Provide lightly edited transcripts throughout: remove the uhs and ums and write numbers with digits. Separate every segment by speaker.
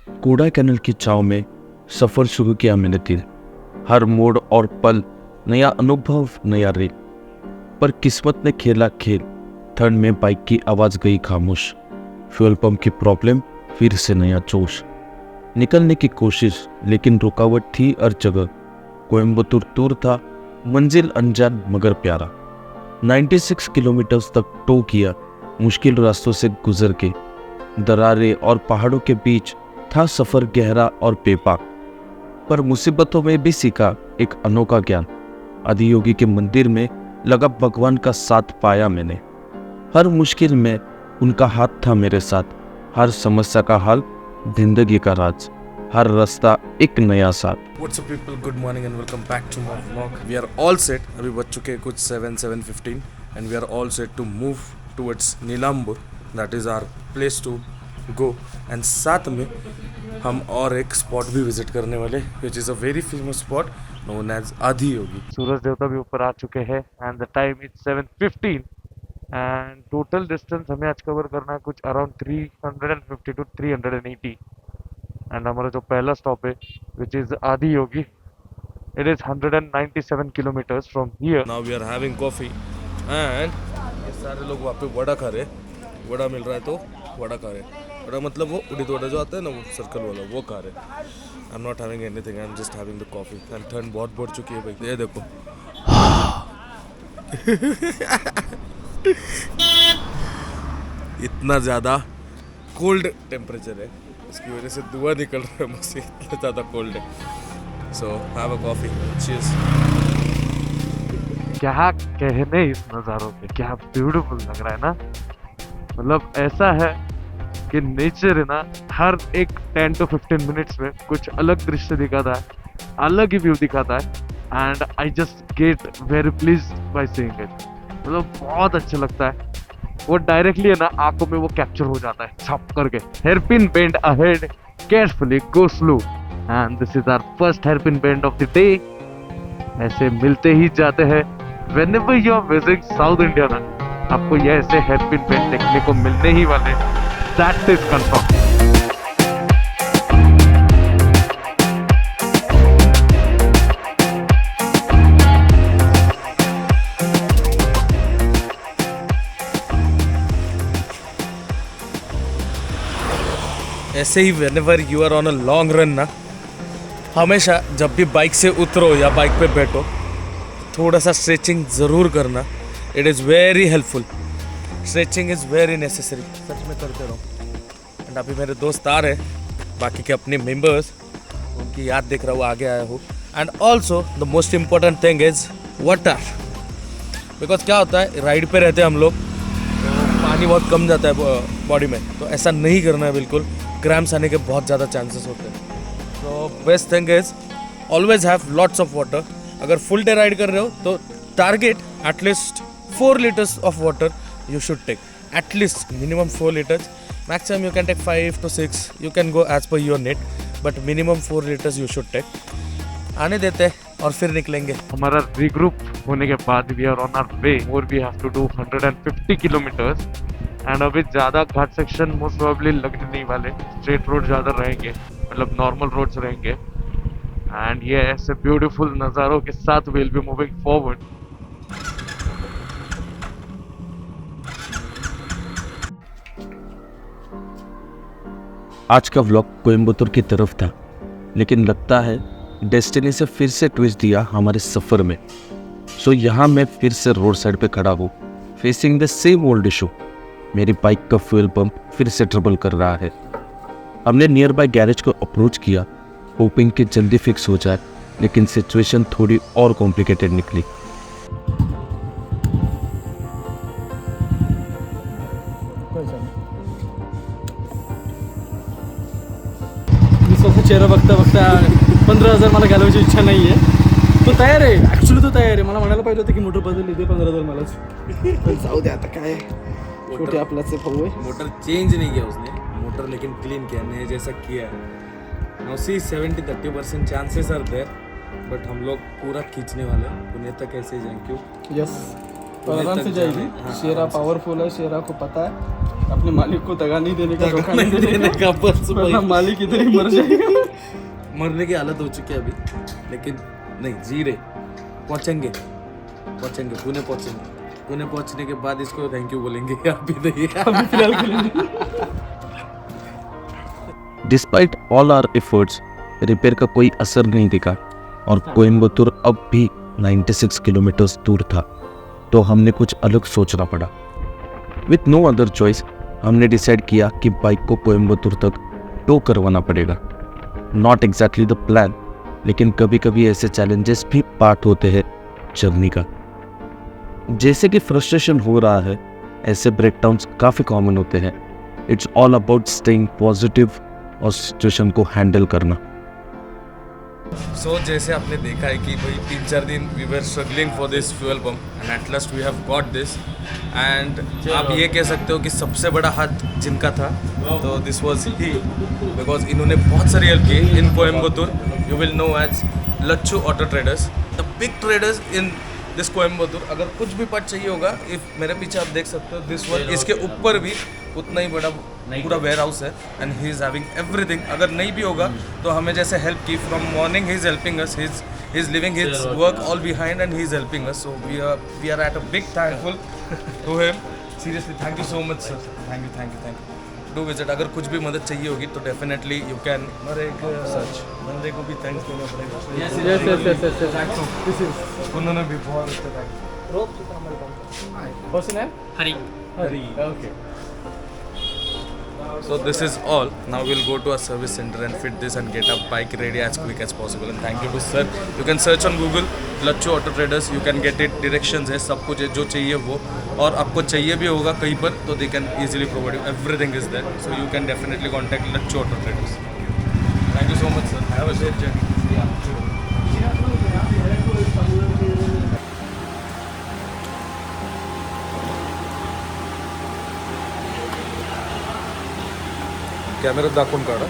Speaker 1: कूड़ा कैनल की छाव में सफ़र शुरू किया मैंने तीर। हर मोड़ और पल नया अनुभव, नया रेल। पर किस्मत ने खेला खेल। ठंड में बाइक की आवाज़ गई खामोश। फ्यूल पंप की प्रॉब्लम, फिर से नया जोश। निकलने की कोशिश, लेकिन रुकावट थी हर जगह। कोयम्बतूर दूर था, मंजिल अनजान मगर प्यारा। 96 किलोमीटर तक टो किया, मुश्किल रास्तों से गुजर के। दरारें और पहाड़ों के बीच था सफ़र गहरा और बेबाक। पर मुसीबतों में भी सीखा एक अनोखा ज्ञान। आदियोगी के मंदिर में लगा भगवान का साथ पाया मैंने। हर मुश्किल में उनका हाथ था मेरे साथ। हर समस्या का हल जिंदगी का राज। हर रास्ता एक नया साथ।
Speaker 2: What's up people, good morning and welcome back to my vlog. We are all set. अभी बज चुके हैं कुछ 7:15 and we are all set to move towards Nilambur. That is our place to go. And साथ में हम और एक स्पॉट भी विजिट करने वाले, which is a very famous spot known as Adiyogi. सूरज देवता भी ऊपर आ चुके हैं and the time is 7:15 and total distance हमें आज कवर करना है कुछ around 350 to 380. एंड हमारा जो पहला स्टॉप है which is Adiyogi, it is 197 kilometres from here. Now we are having coffee and ये सारे लोग वहाँ पे वड़ा खा रहे. वड़ा मिल रहा है तो वड़ा खा रहे. वड़ा मतलब वो उड़ीद वड़ा जो आता है ना, वो सर्कल वाला, वो खा रहे. I am not having anything, I am just having the coffee. And ठंड बहुत बढ़ चुकी है भाई, ये देखो. इतना ज़्यादा कोल्ड टेम्परेचर है, इसकी वजह से धुआं निकल रहा है मुझसे, इतना ज़्यादा कोल्ड है. So have a coffee. Cheers. क्या कहने इस नज़ारों पे, क्या ब्यूटीफुल लग रहा है ना. मतलब ऐसा है कि नेचर है ना, हर एक 10 to 15 मिनट्स में कुछ अलग दृश्य दिखाता है, अलग ही व्यू दिखाता है. And I just get very pleased by seeing it. मतलब बहुत अच्छा लगता है. वो डायरेक्टली है ना आंखों में वो कैप्चर हो जाता है छप करके. Hairpin bend ahead, carefully go slow. And this is our first hairpin bend of the day. ऐसे मिलते ही जाते हैं. Whenever you are visiting south India ना, आपको ये ऐसे हेयरपिन बेंड देखने को मिलने ही वाले. That is confirm. ऐसे ही whenever you are on a long run ना, हमेशा जब भी बाइक से उतरो या बाइक पे बैठो, थोड़ा सा स्ट्रेचिंग ज़रूर करना. It is very helpful. Stretching is very necessary. सच में करते रहो. एंड अभी मेरे दोस्त आ रहे, बाकी के अपने मेंबर्स, उनकी याद देख रहा हूँ, आगे आया हूँ. And also the most important thing is water. Because क्या होता है, राइड पे रहते हैं हम लोग, तो पानी बहुत कम जाता है बॉडी में, तो ऐसा नहीं करना है बिल्कुल. क्रैम्प्स आने के बहुत ज़्यादा चांसेस होते हैं. तो best thing is always have lots of water. अगर फुल डे राइड कर रहे हो तो target at least 4 liters of water you should take. At least minimum 4 liters. Maximum you can take 5 to 6. You can go as per your need, but minimum 4 liters you should take. आने देते हैं और फिर निकलेंगे. हमारा रीग्रुप होने के बाद we are on our way. और we have to do 150 kilometres. And अभी ज़्यादा घाट सेक्शन मोस्ट प्रोबेबली लगने नहीं वाले. स्ट्रेट रोड ज़्यादा रहेंगे, मतलब नॉर्मल रोड्स रहेंगे. एंड ये ऐसे ब्यूटीफुल नज़ारों के साथ विल बी मूविंग फॉरवर्ड.
Speaker 1: आज का व्लॉग कोयम्बतूर की तरफ था, लेकिन लगता है डेस्टिनी से फिर से ट्विस्ट दिया हमारे सफ़र में. सो यहाँ मैं फिर से रोड साइड पे खड़ा हूँ, facing the same old issue. मेरी बाइक का फ्यूल पंप फिर से ट्रबल कर रहा है. हमने नियर बाय गैरेज को अप्रोच किया, होपिंग कि जल्दी फिक्स हो जाए, लेकिन सिचुएशन थोड़ी और कॉम्प्लिकेटेड निकली.
Speaker 3: स्वतः चेहरा बघता बघता 15,000 मला घालवायची इच्छा नाही आहे. तो तयार आहे, ॲक्च्युली तो तयार आहे. मला म्हणायला पाहिजे होतं की मोटर बदलली, दे 15,000 मलाच. पण जाऊ दे आता, काय छोटे आपलाच भाऊ आहे.
Speaker 2: मोटर चेंज नहीं किया उसने, मोटर लेकिन क्लीन किया, नए जैसा किया है. Now see 70-30% chances are there, but हम लोग पूरा खींचने वाले हैं. पुणे तक ऐसे ही जाएंगे. क्यों?
Speaker 3: यस. और आराम से जाएगी। शेरा पावरफुल है, शेरा को पता है अपने मालिक को दगा नहीं देने का, धोखा नहीं देने का, वरना मालिक इधर ही मर जाएगा।
Speaker 2: मरने की हालत हो चुकी है अभी, लेकिन नहीं जी रहे। पहुंचेंगे पुणे पहुंचेंगे। पुणे पहुंचने के बाद इसको थैंक यू बोलेंगे। अभी नहीं,
Speaker 3: अभी फिलहाल के लिए
Speaker 1: despite all our efforts repair का कोई असर नहीं दिखा और कोयम्बतूर अब भी 96 किलोमीटर्स दूर था, तो हमने कुछ अलग सोचना पड़ा। विथ नो अदर चॉइस हमने डिसाइड किया कि बाइक को कोयम्बतूर तक टो करवाना पड़ेगा। नॉट एग्जैक्टली द प्लान, लेकिन कभी कभी ऐसे चैलेंजेस भी पार्ट होते हैं जर्नी का। जैसे कि फ्रस्ट्रेशन हो रहा है, ऐसे ब्रेकडाउन्स काफ़ी कॉमन होते हैं। It's all about staying positive और सिचुएशन को हैंडल करना।
Speaker 2: सो जैसे आपने देखा है कि भाई 3-4 दिन we were struggling for this fuel pump and at last we have got this. And आप ये कह सकते हो कि सबसे बड़ा हाथ जिनका था तो दिस वाज ही, बिकॉज इन्होंने बहुत सारी हेल्प की in Coimbatore. You will know as Lachhu auto traders, the big traders in this Coimbatore. अगर कुछ भी पार्ट चाहिए होगा, इफ मेरे पीछे आप देख सकते हो दिस वन, इसके ऊपर भी उतना ही बड़ा पूरा वेयर हाउस है and he is having everything. अगर नहीं भी होगा तो हमें जैसे हेल्प की from morning, he is helping us, he is leaving his work all behind and he is helping us. So we are at a big thankful to him. Seriously thank you so much sir, thank you. Do visit. अगर कुछ भी मदद चाहिए होगी तो definitely you can. मेरे एक सच बंदे को भी थैंक्स देना पड़ेगा।
Speaker 3: यस
Speaker 2: उन्होंने भी बहुत अच्छा
Speaker 3: हरी
Speaker 2: okay. So this is all. Now we'll go to a service center and fit this and get our bike ready as quick as possible. And thank you to sir. You can search on Google Lachhu auto traders, you can get it. Directions है, सब कुछ है जो चाहिए वो, और आपको चाहिए भी होगा कहीं पर तो they can easily provide you, everything is there. So you can definitely contact Lachhu auto traders. Thank you so much sir, have a great journey. Camera दाखवून काढा.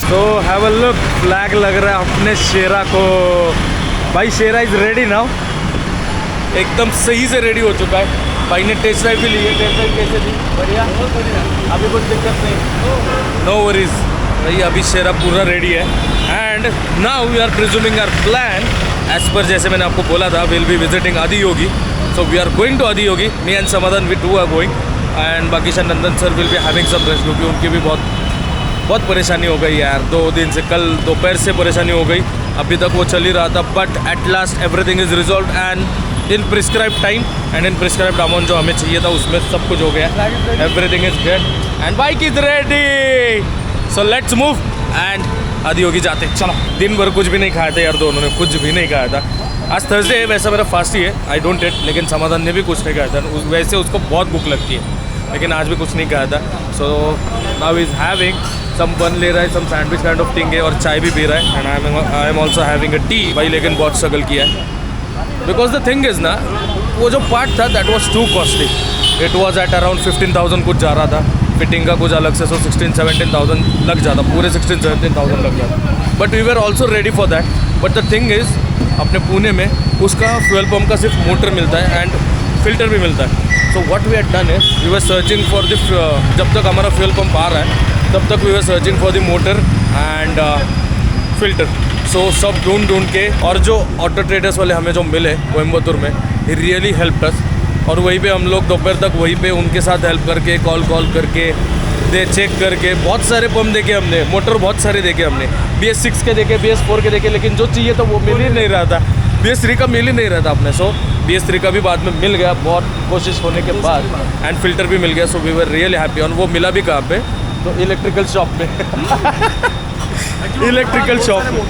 Speaker 2: तो हैव अ लुक, फ्लैग लग रहा है अपने शेरा को। भाई शेरा इज रेडी नाउ, एकदम सही से रेडी हो चुका है। भाई ने टेस्ट ड्राइव भी ली है। टेस्ट ड्राइव कैसे थी? बढ़िया, अभी कुछ दिक्कत नहीं, नो वरीज। भाई अभी शेरा पूरा रेडी है and now we are presuming our plan as per जैसे मैंने आपको बोला था, will be visiting Adi Yogi. So we are going to Adi Yogi, me and Samadhan we too are going and बाकी Nandan sir will be having some rest, क्योंकि उनकी भी बहुत परेशानी हो गई यार। 2 दिन से, कल दोपहर से परेशानी हो गई, अभी तक वो चल ही रहा था। But at last everything is resolve and in prescribe time and in prescribe amount जो हमें चाहिए था उसमें सब कुछ हो गया। Everything is great and bike is ready. So let's move and आदि होगी जाते। चलो, दिन भर कुछ भी नहीं खाया था यार, दोनों ने कुछ भी नहीं खाया था। आज थर्सडे है, वैसा मेरा फास्ट ही है, आई डोंट ईट, लेकिन समाधान ने भी कुछ नहीं खाया था। वैसे उसको बहुत भूख लगती है, लेकिन आज भी कुछ नहीं खाया था। So now is having some bun ले रहा है, some sandwich kind of thing है, और चाय भी पी रहा है and I am also having a tea. भाई लेकिन बहुत स्ट्रगल किया है, बिकॉज द थिंग इज़ ना, वो जो पार्ट था that was to costly. It was at around 15,000 कुछ जा रहा था, फिटिंग का कुछ अलग से, सो 16-17,000 लग जाता, पूरे 16-17,000 लग जाता। But we were also ready for that. But the thing is, अपने पुणे में उसका फ्यूल पम्प का सिर्फ मोटर मिलता है एंड फिल्टर भी मिलता है। So what we had done is, we were searching for the, जब तक हमारा फ्यूल पम्प आ रहा है तब तक we were searching for the motor and filter. So सब ढूंढ के, और जो ऑटो ट्रेडर्स वाले हमें जो मिले कोयम्बतूर में, ही रियली हेल्प अस। और वहीं पे हम लोग दोपहर तक वहीं पे उनके साथ हेल्प करके, कॉल करके, दे चेक करके, बहुत सारे पंप देखे हमने, मोटर बहुत सारे देखे हमने, BS6 के देखे, BS4 के देखे, लेकिन जो चाहिए था वो मिल ही नहीं रहा था, BS3 का मिल ही नहीं रहा था अपने। सो BS3 का भी बाद में मिल गया बहुत कोशिश होने के बाद, एंड फिल्टर भी मिल गया, so we were really happy. और वो मिला भी कहाँ पे, तो इलेक्ट्रिकल शॉप में इलेक्ट्रिकल शॉप में,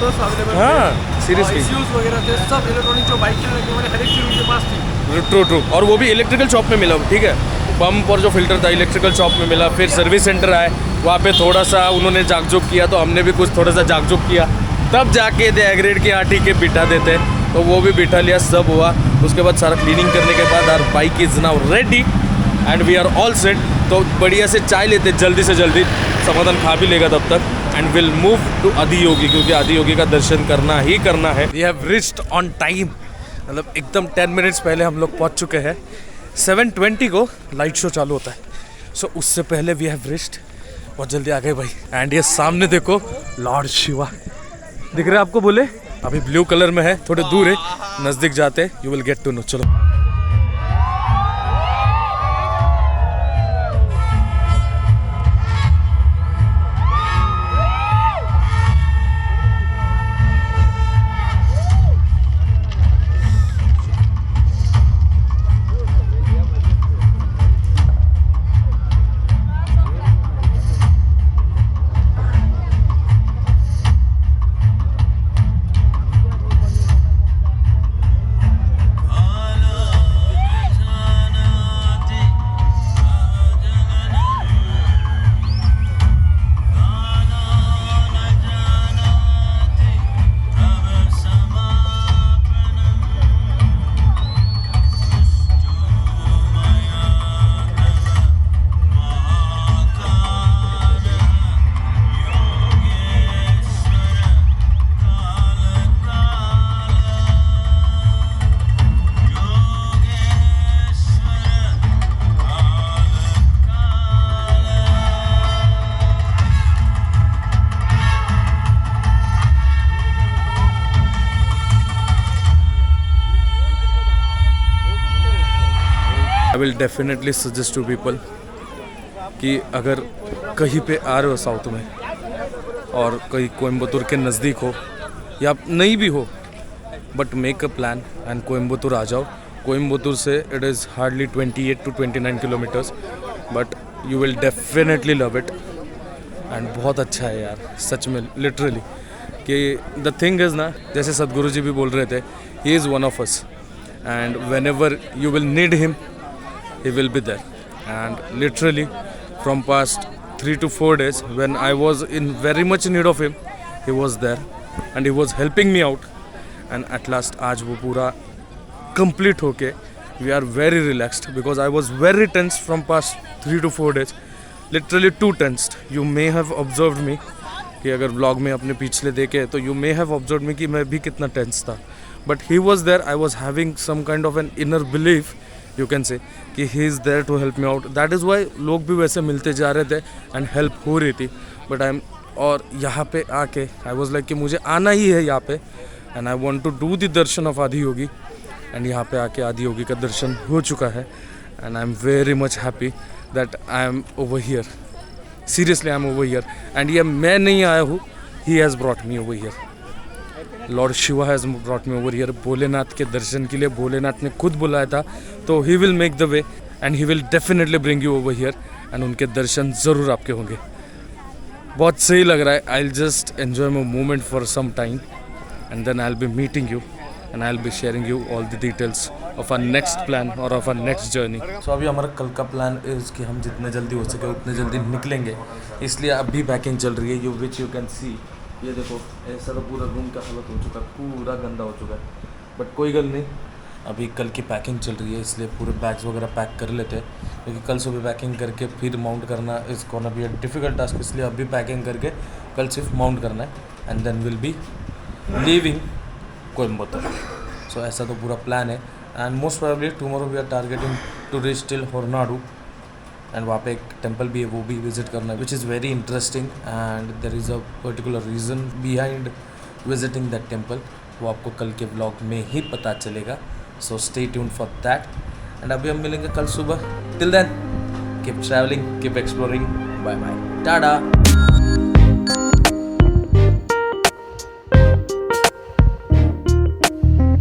Speaker 2: हाँ सीरियसली
Speaker 3: वगैरह थे सब इलेक्ट्रॉनिक जो बाइक के लगने वाले हर एक चीज़ उनके पास थी।
Speaker 2: ट्रू, और वो भी इलेक्ट्रिकल शॉप में मिला, ठीक है। पंप और जो फिल्टर था इलेक्ट्रिकल शॉप में मिला। फिर सर्विस सेंटर आए, वहाँ पे थोड़ा सा उन्होंने जागजोग किया, तो हमने भी कुछ थोड़ा सा जागजोग किया, तब जाके दे एग्रेड के ठीक है बिठा देते, तो वो भी बिठा लिया, सब हुआ। उसके बाद सारा क्लीनिंग करने के बाद our bike is now ready and we are all set. तो बढ़िया से चाय लेते जल्दी से जल्दी, समाधान खा भी लेगा तब तक, and will move to Adiyogi, क्योंकि आदियोगी का दर्शन करना ही करना है। We have reached on time, मतलब एकदम 10 मिनट्स पहले हम लोग पहुंच चुके हैं। 7:20 को लाइट शो चालू होता है, सो उससे पहले वी हैव रिच्ड, बहुत जल्दी आ गए भाई। एंड ये सामने देखो लॉर्ड शिवा दिख रहा है आपको, बोले अभी ब्लू कलर में है, थोड़े दूर है, नज़दीक जाते you will get to know. चलो I will definitely suggest to people कि अगर कहीं पे आ रहे हो साउथ में और कहीं कोयम्बतूर के नज़दीक हो या नहीं भी हो, but make a plan and Coimbatore आ जाओ। कोयम्बतूर से it is hardly 28 to 29 kilometres, but you will definitely love it. And बहुत अच्छा है यार, सच में लिटरली, कि द थिंग इज़ ना, जैसे सदगुरु जी भी बोल रहे थे, he is one of us and when ever you will need him he will be there. And literally from past 3 to 4 days when I was in very much need of him, he was there and he was helping me out, and at last आज वो पूरा complete होके we are very relaxed, because I was very tense from past 3 to 4 days, literally too tensed. You may have observed me कि अगर vlog में अपने पिछले देखे तो you may have observed me कि मैं भी कितना tense था, but he was there. I was having some kind of an inner belief, you can say, कि he is there to help me out. That is why लोग भी वैसे मिलते जा रहे थे and help हो रही थी, but I'm, और यहाँ पे आके I was like कि मुझे आना ही है यहाँ पे, and I want to do the Darshan of आदि योगी, and यहाँ पे आके आदि योगी का दर्शन हो चुका है, and I'm very much happy that I am over here. Seriously, I am over here, and ये मैं नहीं आया हूँ, he has brought me over here. Lord Shiva has brought me over here. Bholenath के दर्शन के लिए भोलेनाथ ने खुद बुलाया था, तो he will make the way and he will definitely bring you over here, and उनके दर्शन ज़रूर आपके होंगे। बहुत सही लग रहा है। I will just enjoy my moment for some time and then I will be meeting you and I will be sharing you all the details of our next plan और of our next journey. So अभी हमारा कल का plan is कि हम जितने जल्दी हो सके उतने जल्दी निकलेंगे, इसलिए अभी पैकिंग चल रही है, विच यू कैन सी। ये देखो ऐसा तो पूरा रूम का हालत हो चुका है, पूरा गंदा हो चुका है, बट कोई गल नहीं, अभी कल की पैकिंग चल रही है, इसलिए पूरे बैग्स वगैरह पैक कर लेते हैं, क्योंकि कल सुबह पैकिंग करके फिर माउंट करना is gonna be a difficult task, इसलिए अभी पैकिंग करके कल सिर्फ माउंट करना है and then will be leaving Coimbatore. So ऐसा तो पूरा प्लान है, and most probably tomorrow we are targeting to reach till Horanadu, and वहाँ पे एक टेम्पल भी है, वो भी विज़िट करना है, which is very interesting, and there is a particular reason behind visiting that temple, वो आपको कल के ब्लॉग में ही पता चलेगा। So stay tuned for that, and अभी हम मिलेंगे कल सुबह। Till then keep travelling, keep exploring, bye bye, Tata.